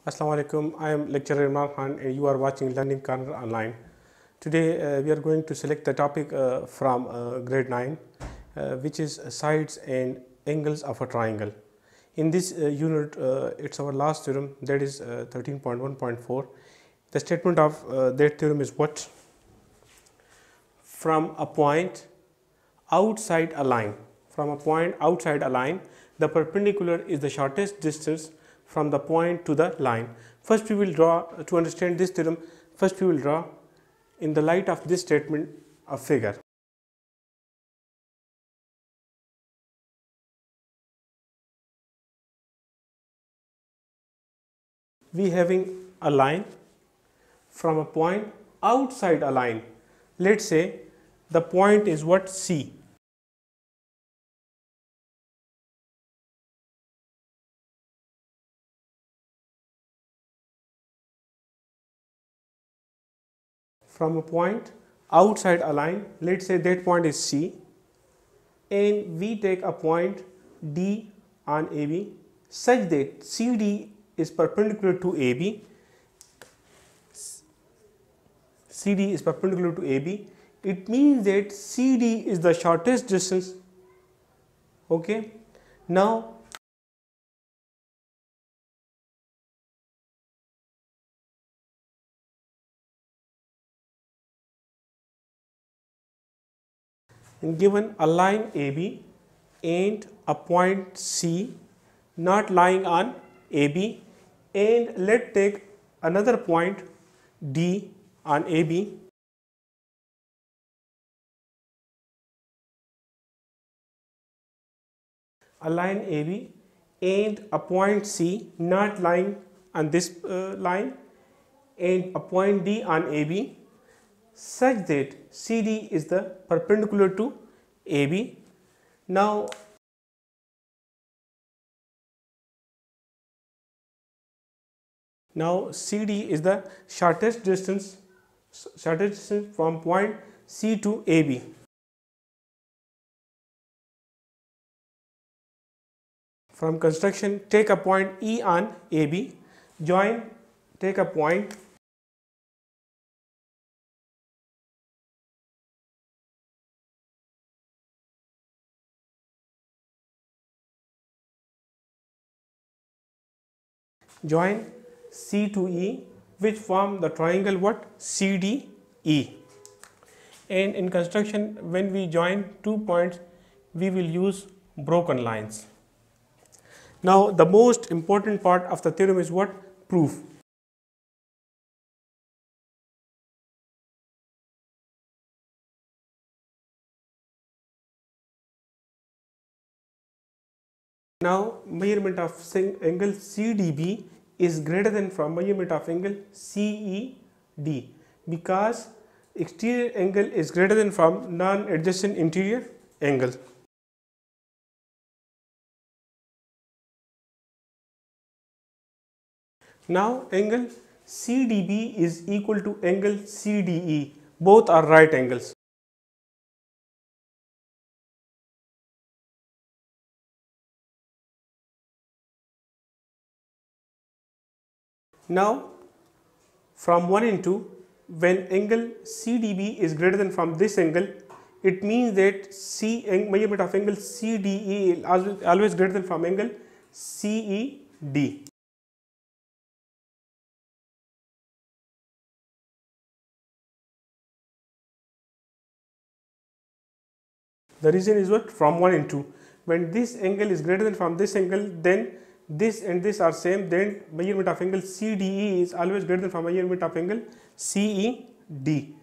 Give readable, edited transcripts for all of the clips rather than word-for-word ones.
Assalamu alaikum. I am lecturer Imran Khan and you are watching Learning Corner online. Today we are going to select the topic from grade 9 which is sides and angles of a triangle. In this unit it's our last theorem, that is 13.1.4. The statement of that theorem is what? From a point outside a line, the perpendicular is the shortest distance from the point to the line. First we will draw, to understand this theorem, first we will draw in the light of this statement a figure. We having a line from a point outside a line. Let's say the point is what? C. From a point outside a line, let's say that point is C, and we take a point D on AB such that CD is perpendicular to AB. CD is perpendicular to AB. It means that CD is the shortest distance. Okay. Now given a line AB and a point C not lying on AB, and let's take another point D on AB. A line AB and a point C not lying on this line, and a point D on AB, such that CD is the perpendicular to AB. Now CD is the shortest distance from point C to AB. From construction, take a point E on AB, join, take a point join C to E, which form the triangle what? CDE. And in construction, when we join two points, we will use broken lines. Now the most important part of the theorem is what? Proof. Now measurement of angle CDB is greater than from measurement of angle CED, because exterior angle is greater than from non-adjacent interior angle. Now angle CDB is equal to angle CDE. Both are right angles. Now from 1 and 2, when angle CDB is greater than from this angle, it means that measurement of angle CDE is always greater than from angle CED. The reason is what? From 1 and 2. When this angle is greater than from this angle, then this and this are same, then measurement of angle CDE is always greater than from measurement of angle CED.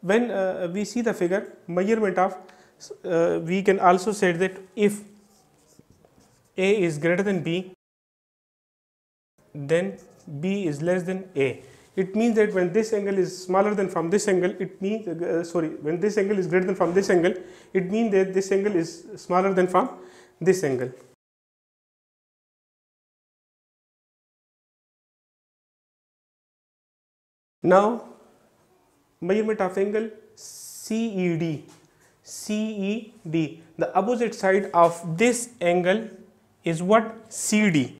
When we see the figure, measurement of, we can also say that if A is greater than B, then B is less than A. It means that when this angle is smaller than from this angle, it means when this angle is greater than from this angle, it means that this angle is smaller than from this angle. Now measurement of angle CED, the opposite side of this angle is what? CD.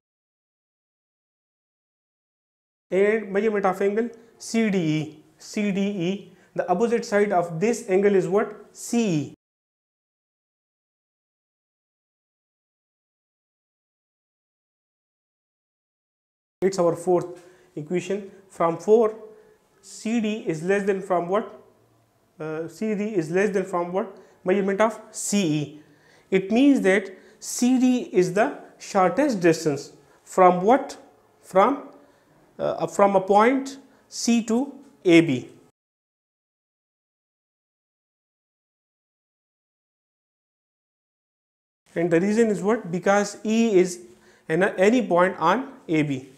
and measurement of angle CDE. CDE, the opposite side of this angle is what? CE. It's our fourth equation. From 4, CD is less than from what? CD is less than from what? Measurement of CE. It means that CD is the shortest distance from what? From a point C to AB. And the reason is what? Because E is any point on AB.